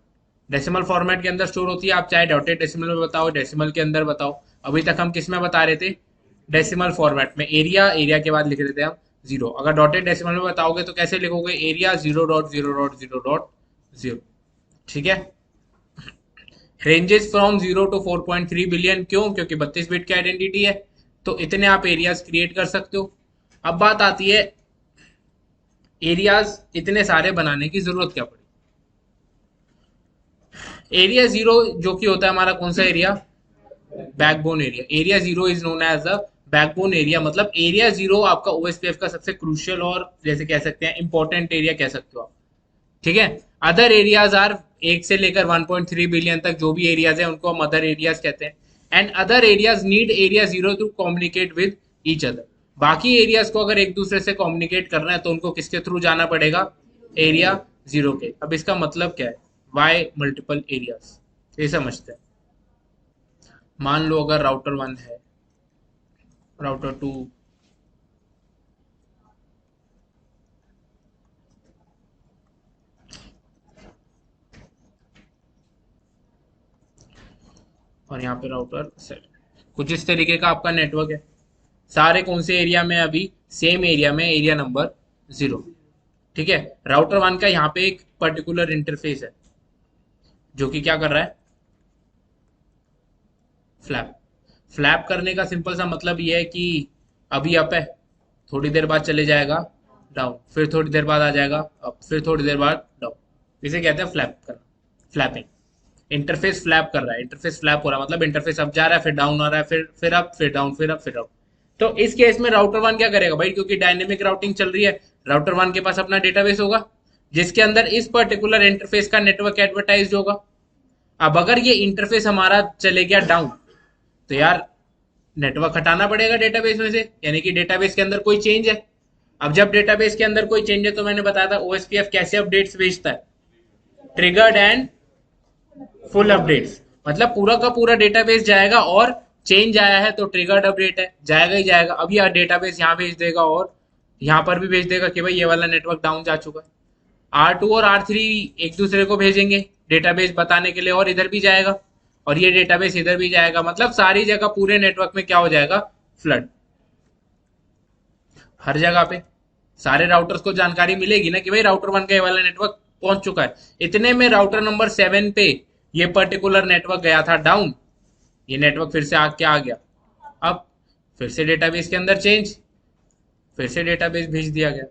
Decimal format के अंदर स्टोर होती है, आप चाहे डॉटेड डेसिमल में बताओ, डेसिमल के अंदर बताओ। अभी तक हम किस में बता रहे थे? डेसिमल फॉर्मेट में। एरिया के बाद लिख रहे थे हम जीरो। अगर डॉटेड डेसिमल में बताओगे तो कैसे लिखोगे, एरिया 0.0.0.0। ठीक है। रेंजेस फ्रॉम 0 to 4.3 बिलियन, क्यों? क्योंकि 32 बिट की आइडेंटिटी है, तो इतने आप एरियाज क्रिएट कर सकते हो। अब बात आती है एरियाज इतने सारे बनाने की जरूरत क्या पड़ी। एरिया जीरो जो कि होता है हमारा कौन सा area, backbone area. Area zero is known as a backbone area, मतलब एरिया जीरो आपका ओएसपीएफ का सबसे क्रूशियल और जैसे कह सकते हैं इंपॉर्टेंट एरिया कह सकते हो आप। ठीक है। अदर एरियाज आर, एक से लेकर 1.3 बिलियन तक जो भी एरियाज है उनको हम अदर एरियाज कहते हैं। And other areas need area zero to communicate with each other. बाकी एरियाज को अगर एक दूसरे से कम्युनिकेट करना है तो उनको किसके थ्रू जाना पड़ेगा, एरिया जीरो के। अब इसका मतलब क्या है, वाई मल्टीपल एरियाज, ये समझते हैं। मान लो अगर राउटर वन है, राउटर टू, और यहाँ पे राउटर सेवन। कुछ इस तरीके का आपका नेटवर्क है। सारे कौन से एरिया में, अभी सेम एरिया में, एरिया नंबर जीरो। ठीक है। राउटर वन का यहाँ पे एक पर्टिकुलर इंटरफेस है जो कि क्या कर रहा है, फ्लैप। फ्लैप करने का सिंपल सा मतलब ये है कि अभी अप है, थोड़ी देर बाद चले जाएगा डाउन, फिर थोड़ी देर बाद आ जाएगा अप, फिर थोड़ी देर बाद डाउन। इसे कहते हैं फ्लैप करना, फ्लैपिंग। इंटरफेस फ्लैप कर रहा है, इंटरफेस फ्लैप हो रहा है, मतलब इंटरफेस अप जा रहा है, फिर डाउन आ रहा है, फिर अप, फिर डाउन, फिर अप, फिर डाउन। तो इस केस में राउटर वन क्या करेगा भाई, क्योंकि डायनेमिक राउटिंग चल रही है, राउटर वन के पास अपना डेटाबेस होगा जिसके अंदर इस पर्टिकुलर इंटरफेस का नेटवर्क एडवर्टाइज होगा। अब अगर ये इंटरफेस हमारा चले गया डाउन तो यार नेटवर्क हटाना पड़ेगा डेटाबेस में से, यानी कि डेटाबेस के अंदर कोई चेंज है। अब जब डेटाबेस के अंदर कोई चेंज है तो मैंने बताया था ओएसपीएफ कैसे अपडेट्स भेजता है, ट्रिगर्ड एंड फुल अपडेट्स। मतलब पूरा का पूरा डेटाबेस जाएगा और चेंज आया है तो ट्रिगर्ड अपडेट है, जाएगा ही जाएगा। अब यह डेटाबेस यहाँ भेज देगा और यहाँ पर भी भेज देगा कि भाई ये वाला नेटवर्क डाउन जा चुका है। R2 और R3 एक दूसरे को भेजेंगे डेटाबेस बताने के लिए, और इधर भी जाएगा और ये डेटाबेस इधर भी जाएगा। मतलब सारी जगह पूरे नेटवर्क में क्या हो जाएगा, फ्लड। हर जगह पे सारे राउटर्स को जानकारी मिलेगी ना कि भाई राउटर वन का ये वाला नेटवर्क पहुंच चुका है। इतने में राउटर नंबर 7 पे ये पर्टिकुलर नेटवर्क गया था डाउन, ये नेटवर्क फिर से आके आ गया। अब फिर से डेटाबेस के अंदर चेंज, फिर से डेटाबेस भेज दिया गया।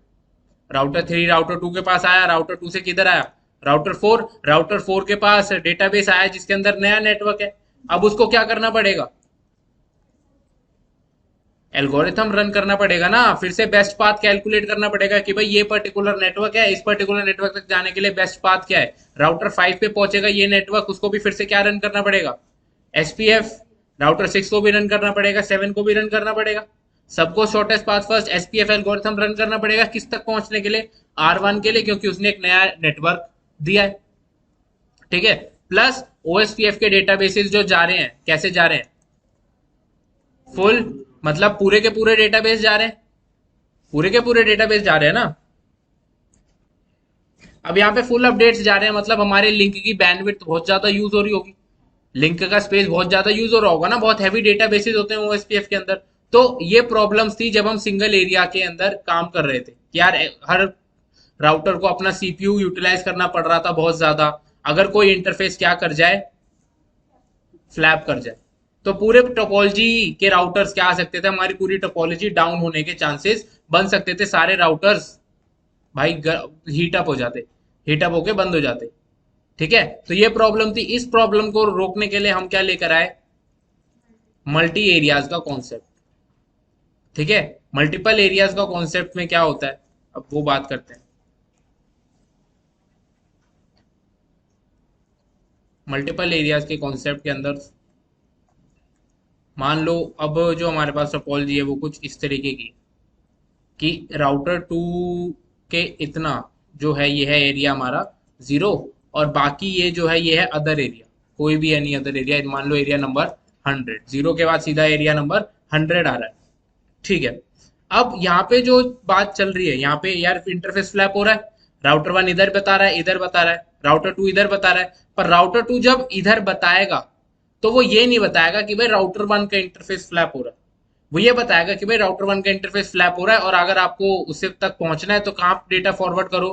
राउटर 3 राउटर 2 के पास आया, राउटर 2 से किधर आया, राउटर 4। राउटर 4 के पास डेटाबेस आया जिसके अंदर नया नेटवर्क है। अब उसको क्या करना पड़ेगा, एल्गोरिथम रन करना पड़ेगा ना, फिर से बेस्ट पाथ कैलकुलेट करना पड़ेगा कि भाई ये पर्टिकुलर नेटवर्क है, इस पर्टिकुलर नेटवर्क तक जाने के लिए बेस्ट पाथ क्या है। राउटर 5 पे पहुंचेगा ये नेटवर्क, उसको भी फिर से क्या रन करना पड़ेगा, एसपीएफ। राउटर 6 को भी रन करना पड़ेगा, 7 को भी रन करना पड़ेगा। सबको shortest path first SPF algorithm run करना पड़ेगा, किस तक पहुंचने के लिए, R1 के लिए, क्योंकि उसने एक नया नेटवर्क दिया है। ठीक है। प्लस ओएसपीएफ के डेटाबेसेस जो जा रहे हैं, कैसे जा रहे हैं, फुल, मतलब पूरे के पूरे डेटाबेस जा रहे हैं, पूरे के पूरे डेटाबेस जा रहे हैं ना। अब यहाँ पे फुल अपडेट्स जा रहे हैं, मतलब हमारे लिंक की बैंडविड्थ बहुत ज्यादा यूज हो रही होगी, लिंक का स्पेस बहुत ज्यादा यूज हो रहा होगा ना, बहुत हैवी डेटाबेसेस होते हैं ओएसपीएफ के अंदर। तो ये प्रॉब्लम्स थी जब हम सिंगल एरिया के अंदर काम कर रहे थे कि यार हर राउटर को अपना सीपीयू यूटिलाइज करना पड़ रहा था बहुत ज्यादा, अगर कोई इंटरफेस क्या कर जाए, फ्लैप कर जाए, तो पूरे टोपोलॉजी के राउटर्स क्या आ सकते थे, हमारी पूरी टोपोलॉजी डाउन होने के चांसेस बन सकते थे। सारे राउटर्स भाई हीटअप हो जाते, हीटअप होके बंद हो जाते। ठीक है। तो ये प्रॉब्लम थी, इस प्रॉब्लम को रोकने के लिए हम क्या लेकर आए, मल्टी एरियाज का कॉन्सेप्ट। ठीक है। मल्टीपल एरियाज का कॉन्सेप्ट में क्या होता है, अब वो बात करते हैं। मल्टीपल एरियाज के कॉन्सेप्ट के अंदर मान लो अब जो हमारे पास टोपोलॉजी है वो कुछ इस तरीके की कि राउटर 2 के इतना जो है ये है एरिया हमारा जीरो, और बाकी ये जो है ये है अदर एरिया, कोई भी एनी अदर एरिया, मान लो एरिया नंबर 100, जीरो के बाद सीधा एरिया नंबर 100 आ रहा है। ठीक है। अब यहाँ पे जो बात चल रही है, यहाँ पे यार इंटरफेस फ्लैप हो रहा है, राउटर 1 इधर बता रहा है, इधर बता रहा है, राउटर 2 इधर बता रहा है, पर राउटर 2 जब इधर बताएगा तो वो ये नहीं बताएगा कि भाई राउटर 1 का इंटरफेस फ्लैप हो रहा है, वो ये बताएगा कि भाई राउटर 1 का इंटरफेस फ्लैप हो रहा है, और अगर आपको उससे तक पहुंचना है तो कहाँ डेटा फॉरवर्ड करो,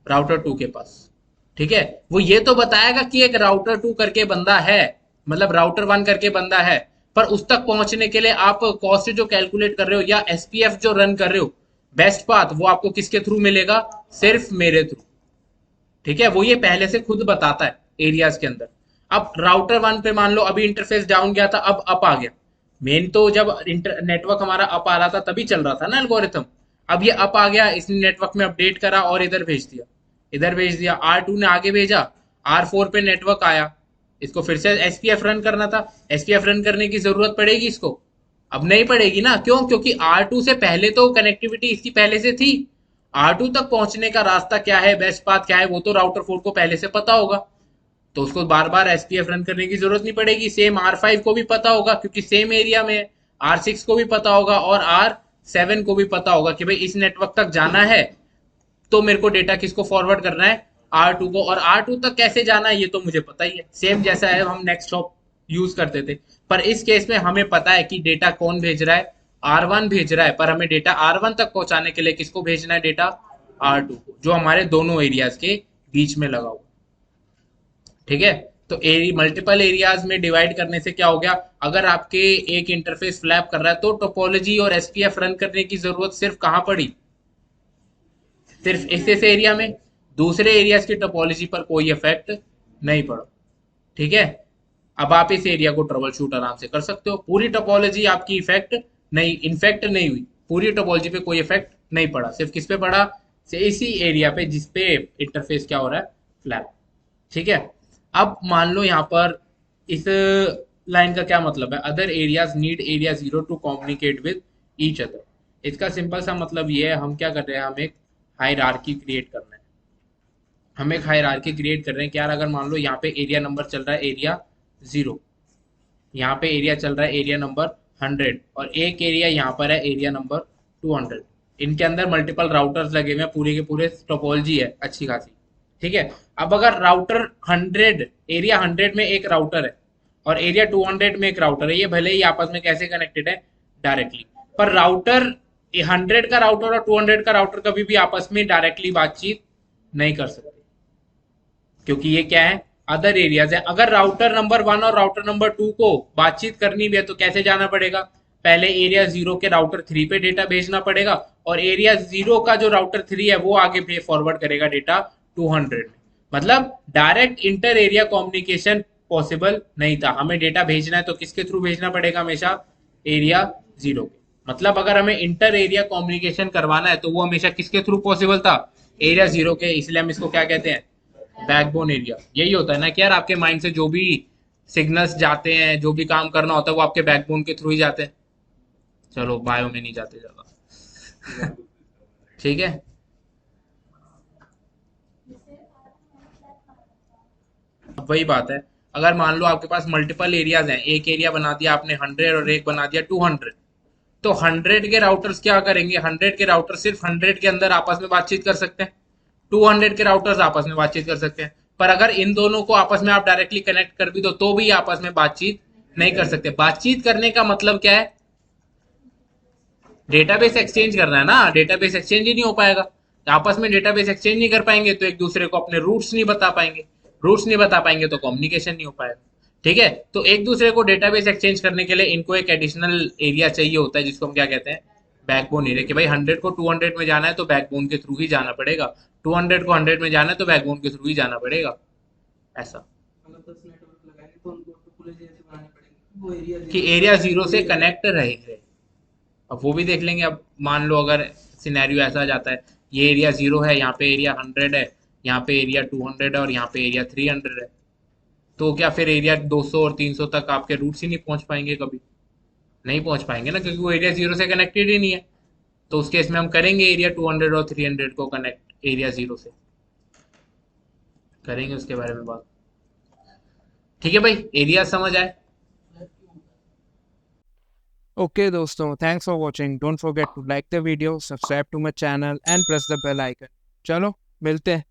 राउटर 2 के पास। ठीक है, वो ये तो बताएगा कि एक राउटर 2 करके बंदा है, मतलब राउटर 1 करके बंदा है, पर उस तक पहुंचने के लिए आप कॉस्ट जो कैलकुलेट कर रहे हो या एसपीएफ जो रन कर रहे हो, बेस्ट पाथ वो आपको किसके थ्रू मिलेगा, सिर्फ मेरे थ्रू। ठीक है, वो ये पहले से खुद बताता है एरियाज के अंदर। अब राउटर 1 पे मान लो अभी इंटरफेस डाउन गया था, अब अप आ गया। मेन तो जब नेटवर्क हमारा अप आ रहा था तभी चल रहा था ना एल्गोरिथम। अब ये अप आ गया, इसने नेटवर्क में अपडेट करा और इधर भेज दिया, इधर भेज दिया, R2 ने आगे भेजा, R4 पे नेटवर्क आया, इसको फिर से एसपीएफ रन करना था। एसपीएफ रन करने की जरूरत पड़ेगी इसको, अब नहीं पड़ेगी ना, क्यों, क्योंकि R2 से पहले तो कनेक्टिविटी इसकी पहले से थी। R2 तक पहुंचने का रास्ता क्या है, बेस्ट पाथ क्या है, वो तो राउटर 4 को पहले से पता होगा, तो उसको बार बार एसपीएफ रन करने की जरूरत नहीं पड़ेगी। सेम R5 को भी पता होगा क्योंकि सेम एरिया में है। R6 को भी पता होगा और R7 को भी पता होगा कि भाई इस नेटवर्क तक जाना है तो मेरे को डेटा किसको फॉरवर्ड करना है, R2 को, और R2 तक कैसे जाना है ये तो मुझे पता ही है। सेम जैसा है हम नेक्स्ट शॉप यूज करते थे, पर इस केस में हमें पता है कि डेटा कौन भेज रहा है, R1 भेज रहा है, पर हमें डेटा R1 तक पहुंचाने के लिए किसको भेजना है, डेटा R2 को, जो हमारे दोनों एरियाज के बीच में लगा हुआ। ठीक है, तो मल्टीपल एरियाज में डिवाइड करने से क्या हो गया, अगर आपके एक इंटरफेस फ्लैप कर रहा है तो टोपोलॉजी और एसपीएफ रन करने की जरूरत सिर्फ कहां पड़ी, सिर्फ इस एरिया में, दूसरे एरियाज की टोपोलॉजी पर कोई इफेक्ट नहीं पड़ा। ठीक है, अब आप इस एरिया को ट्रबल शूट आराम से कर सकते हो, पूरी टोपोलॉजी आपकी इन्फेक्ट नहीं हुई, पूरी टोपोलॉजी पे कोई इफेक्ट नहीं पड़ा, सिर्फ किस पे पड़ा, इसी एरिया पे जिसपे इंटरफेस क्या हो रहा है, फ्लैप। ठीक है, अब मान लो यहाँ पर इस लाइन का क्या मतलब है, other areas need area 0 to communicate with each other. इसका सिंपल सा मतलब ये है, हम क्या कर रहे हैं, हम एक हायरार्की क्रिएट करना है, हम एक हायरार्की क्रिएट कर रहे हैं कि यार अगर मान लो यहाँ पे एरिया नंबर चल रहा है एरिया 0, यहाँ पे एरिया चल रहा है एरिया नंबर 100, और एक एरिया यहाँ पर है एरिया नंबर 200, इनके अंदर मल्टीपल राउटर्स लगे हुए हैं, पूरे के पूरे टोपोलॉजी है अच्छी खासी। ठीक है, अब अगर राउटर 100, एरिया 100 में एक राउटर है और एरिया 200 में एक राउटर है, ये भले ही आपस में कैसे कनेक्टेड है, डायरेक्टली, पर राउटर 100 का राउटर और 200 का राउटर कभी भी आपस में डायरेक्टली बातचीत नहीं कर सकते, क्योंकि ये क्या है, अदर एरियाज है। अगर राउटर नंबर 1 और राउटर नंबर 2 को बातचीत करनी भी है तो कैसे जाना पड़ेगा, पहले एरिया 0 के राउटर 3 पे डेटा भेजना पड़ेगा, और एरिया 0 का जो राउटर 3 है वो आगे फॉरवर्ड करेगा डेटा 200 में। मतलब direct inter area communication possible नहीं था, हमें डेटा भेजना है तो किसके थ्रू भेजना पड़ेगा, हमेशा एरिया 0 के। मतलब अगर हमें इंटर एरिया कम्युनिकेशन करवाना है तो वो हमेशा किसके थ्रू पॉसिबल था, एरिया 0 के, इसलिए हम इसको क्या कहते हैं, बैकबोन एरिया। यही होता है ना कि यार आपके माइंड से जो भी सिग्नल्स जाते हैं, जो भी काम करना होता है वो आपके बैकबोन के थ्रू ही जाते हैं। चलो बायो में नहीं जाते ज्यादा। ठीक है, अब वही बात है, अगर मान लो आपके पास मल्टीपल एरियाज हैं, एक एरिया बना दिया आपने 100 और एक बना दिया 200, तो 100 के राउटर्स क्या करेंगे, 100 के राउटर सिर्फ 100 के अंदर आपस में बातचीत कर सकते हैं, 200 के राउटर्स आपस में बातचीत कर सकते हैं। पर अगर इन दोनों को आपस में आप डायरेक्टली कनेक्ट कर भी दो तो भी आपस में बातचीत नहीं कर सकते। बातचीत करने का मतलब क्या है, डेटाबेस एक्सचेंज करना है ना, डेटाबेस एक्सचेंज ही नहीं हो पाएगा, आपस में डेटाबेस एक्सचेंज नहीं कर पाएंगे तो एक दूसरे को अपने रूट्स नहीं बता पाएंगे, रूट्स नहीं बता पाएंगे तो कम्युनिकेशन नहीं हो पाएगा। ठीक है, तो एक दूसरे को डेटाबेस एक्सचेंज करने के लिए इनको एक एडिशनल एरिया चाहिए होता है जिसको हम क्या कहते हैं, बैकबोन एरिया, कि भाई 100 को 200 में जाना है तो बैकबोन के थ्रू ही जाना पड़ेगा, 200 को 100 में जाना है तो बैकबोन के थ्रू ही जाना पड़ेगा। ऐसा कि एरिया 0 से कनेक्ट रहे। अब वो भी देख लेंगे, अब मान लो अगर सिनेरियो ऐसा आ जाता है, ये एरिया 0 है, यहाँ पे एरिया 100 है, यहाँ पे एरिया 200 है और यहाँ पे एरिया 300 है, तो क्या फिर एरिया 200 और 300 तक आपके रूट्स ही नहीं पहुंच पाएंगे, कभी नहीं पहुंच पाएंगे ना, क्योंकि वो एरिया 0 से कनेक्टेड ही नहीं है। तो उस केस में हम करेंगे एरिया 200 और 300 को कनेक्ट एरिया 0 से, करेंगे उसके बारे में बात। ठीक है भाई, एरिया समझ आए। Okay, दोस्तों, thanks for watching. Don't forget to like the video, subscribe to my channel and press the bell icon. चलो मिलते हैं।